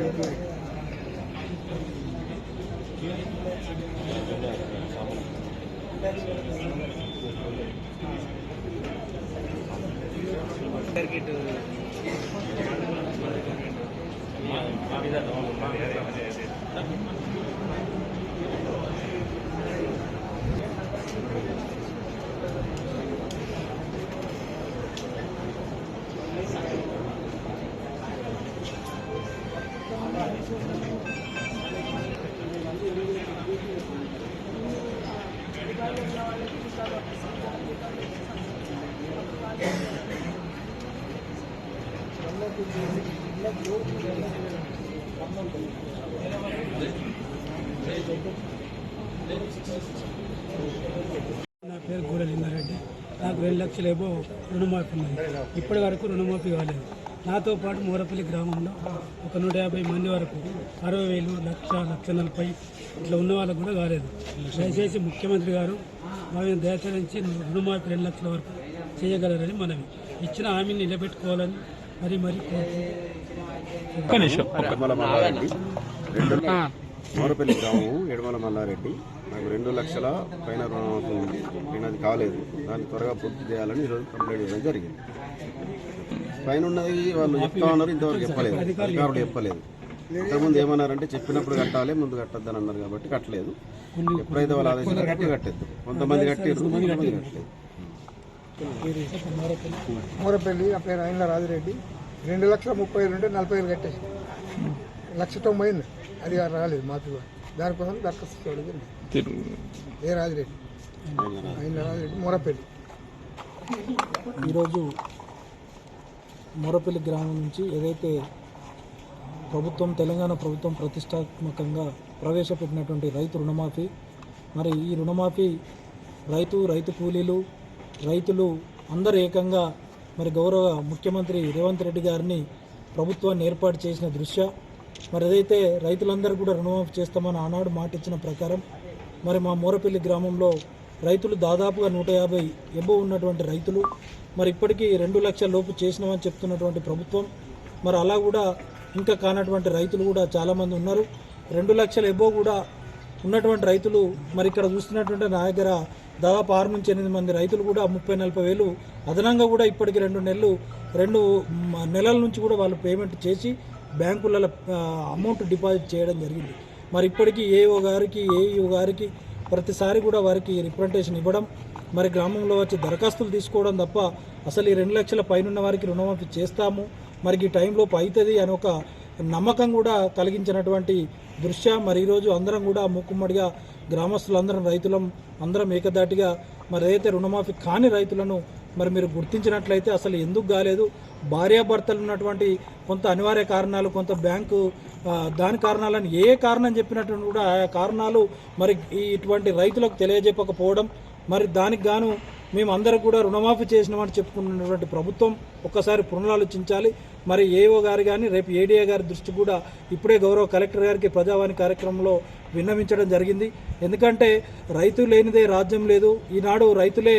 నా పేరు గూడలింగారెడ్డి. నాకు 2 లక్షలు ఏమో రుణమాఫీ ఉన్నది. ఇప్పటి వరకు రుణమాఫీ కాలేదు. నాతో పాటు మోరపల్లి గ్రామంలో ఒక 150 మంది వరకు 60,000, 1,40,000 ఇట్లా ఉన్న వాళ్ళకు కూడా కాలేదు. దయచేసి ముఖ్యమంత్రి గారు మేము దయచేసి రుణమాఫీ 2 లక్షల వరకు చేయగలరని మనవి. ఇచ్చిన హామీని నిలబెట్టుకోవాలని మరి మోరపల్లి గ్రామం ఎడమల మల్లారెడ్డి. నాకు 2 లక్షల పైన రుణమాఫీ ఉంది. నేను అది కాలేదు. దాన్ని త్వరగా పూర్తి చేయాలని ఈరోజు కంప్లైంట్ ఇవ్వడం జరిగింది. పైన ఉన్నది వాళ్ళు చెప్తా ఉన్నారు, ఇంతవరకు చెప్పలేదు, అధికారులు చెప్పలేదు. ఇంతకుముందు ఏమన్నారంటే చెప్పినప్పుడు కట్టాలి, ముందు కట్టద్దని అన్నారు కాబట్టి కట్టలేదు. ఎప్పుడైతే వాళ్ళు ఆదేశించారు కట్టద్దు. కొంతమంది కట్టారు, కొంతమంది కట్టలేదు. మోరపల్లి ఆ పేరు ఆయన రాజిరెడ్డి. 2,30,000 ఉంటే 40,000 కట్టేసి 1,90,000 అది రాలేదు మాకు. దానికోసం దరఖాస్తు చేయడం. ఏ రాజిరెడ్డి ఆయన రాజిరెడ్డి మోరపల్లి. ఈరోజు మోరపల్లి గ్రామం నుంచి ఏదైతే తెలంగాణ ప్రభుత్వం ప్రతిష్టాత్మకంగా ప్రవేశపెట్టినటువంటి రైతు రుణమాఫీ, మరి ఈ రుణమాఫీ రైతు కూలీలు, రైతులు అందరూ ఏకంగా మరి గౌరవ ముఖ్యమంత్రి రేవంత్ రెడ్డి గారిని ప్రభుత్వాన్ని ఏర్పాటు చేసిన దృష్ట్యా మరి ఏదైతే రైతులందరూ కూడా రుణమాఫీ చేస్తామని ఆనాడు మాట ఇచ్చిన ప్రకారం మరి మా మోరపల్లి గ్రామంలో రైతులు దాదాపుగా 150 ఎబో ఉన్నటువంటి రైతులు మరి ఇప్పటికీ 2 లక్షల లోపు చేసినామని చెప్తున్నటువంటి ప్రభుత్వం, మరి అలా కూడా ఇంకా కానటువంటి రైతులు కూడా చాలామంది ఉన్నారు. 2 లక్షల ఎబో కూడా ఉన్నటువంటి రైతులు మరి ఇక్కడ చూస్తున్నటువంటి నా దగ్గర దాదాపు 6 నుంచి 8 మంది రైతులు కూడా 30-40 వేలు అదనంగా కూడా ఇప్పటికి 2 నెలల నుంచి కూడా వాళ్ళు పేమెంట్ చేసి బ్యాంకులలో అమౌంట్ డిపాజిట్ చేయడం జరిగింది. మరి ఇప్పటికీ ఏఈఓ గారికి ప్రతిసారి కూడా వారికి రిప్రజెంటేషన్ ఇవ్వడం, మరి గ్రామంలో వచ్చి దరఖాస్తులు తీసుకోవడం తప్ప అసలు ఈ 2 లక్షల పైన వారికి రుణమాఫీ చేస్తాము, మరి ఈ టైంలోపు అవుతుంది అని ఒక నమ్మకం కూడా కలిగించినటువంటి దృశ్యం. మరి ఈరోజు అందరం కూడా మూకుమ్మడిగా గ్రామస్తులందరం రైతులం అందరం ఏకదాటిగా మరి ఏదైతే రుణమాఫీ కాని రైతులను మరి మీరు గుర్తించినట్లయితే అసలు ఎందుకు కాలేదు, భార్యాభర్తలు ఉన్నటువంటి కొంత అనివార్య కారణాలు, కొంత బ్యాంకు దాని కారణాలను ఏ కారణం చెప్పినట్టు కూడా ఆ కారణాలు మరి ఇటువంటి రైతులకు తెలియజెప్పకపోవడం, మరి దానికి గాను మేమందరం కూడా రుణమాఫీ చేసినామని చెప్పుకున్నటువంటి ప్రభుత్వం ఒక్కసారి పునరాలోచించాలి. మరి ఏఓ గారు కానీ రేపు ఏడీఏ గారి దృష్టి కూడా ఇప్పుడే గౌరవ కలెక్టర్ గారికి ప్రజావాణి కార్యక్రమంలో విన్నవించడం జరిగింది. ఎందుకంటే రైతు లేనిదే రాజ్యం లేదు. ఈనాడు రైతులే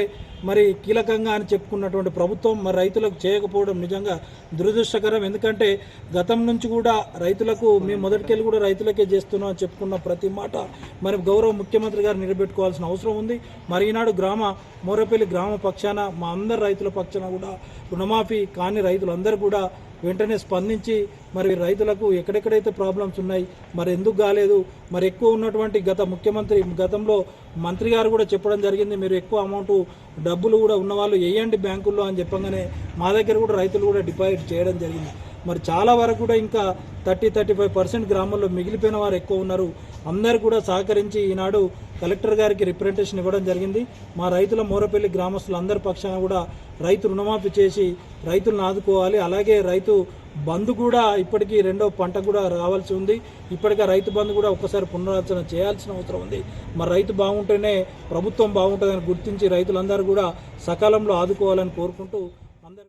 మరి కీలకంగా అని చెప్పుకున్నటువంటి ప్రభుత్వం మరి రైతులకు చేయకపోవడం నిజంగా దురదృష్టకరం. ఎందుకంటే గతం నుంచి కూడా రైతులకు మేము మొదటికెళ్ళి కూడా రైతులకే చేస్తున్నాం అని చెప్పుకున్న ప్రతి మాట మరి గౌరవ ముఖ్యమంత్రి గారు నిలబెట్టుకోవాల్సిన అవసరం ఉంది. మరి ఈనాడు మోరపల్లి గ్రామ పక్షాన మా అందరు రైతుల పక్షాన కూడా రుణమాఫీ కాని రైతులందరూ కూడా వెంటనే స్పందించి మరి రైతులకు ఎక్కడెక్కడైతే ప్రాబ్లమ్స్ ఉన్నాయి, మరి ఎందుకు కాలేదు, మరి ఎక్కువ ఉన్నటువంటి గతంలో మంత్రి గారు కూడా చెప్పడం జరిగింది, మీరు ఎక్కువ అమౌంట్ డబ్బులు కూడా ఉన్నవాళ్ళు వేయండి బ్యాంకుల్లో అని చెప్పగానే మా దగ్గర కూడా రైతులు కూడా డిపాజిట్ చేయడం జరిగింది. మరి చాలా వరకు కూడా ఇంకా 30-35% గ్రామాల్లో మిగిలిపోయిన వారు ఎక్కువ ఉన్నారు. అందరూ కూడా సహకరించి ఈనాడు కలెక్టర్ గారికి రిప్రజెంటేషన్ ఇవ్వడం జరిగింది. మా రైతుల మోరపల్లి గ్రామస్తులు అందరి పక్షాన కూడా రైతు రుణమాఫీ చేసి రైతులను ఆదుకోవాలి. అలాగే రైతు బంధు కూడా ఇప్పటికీ 2వ పంట కూడా రావాల్సి ఉంది. ఇప్పటికే రైతు బంధు కూడా ఒక్కసారి పునరాలోచన చేయాల్సిన అవసరం ఉంది. మరి రైతు బాగుంటేనే ప్రభుత్వం బాగుంటుందని గుర్తించి రైతులందరూ కూడా సకాలంలో ఆదుకోవాలని కోరుకుంటూ అందరూ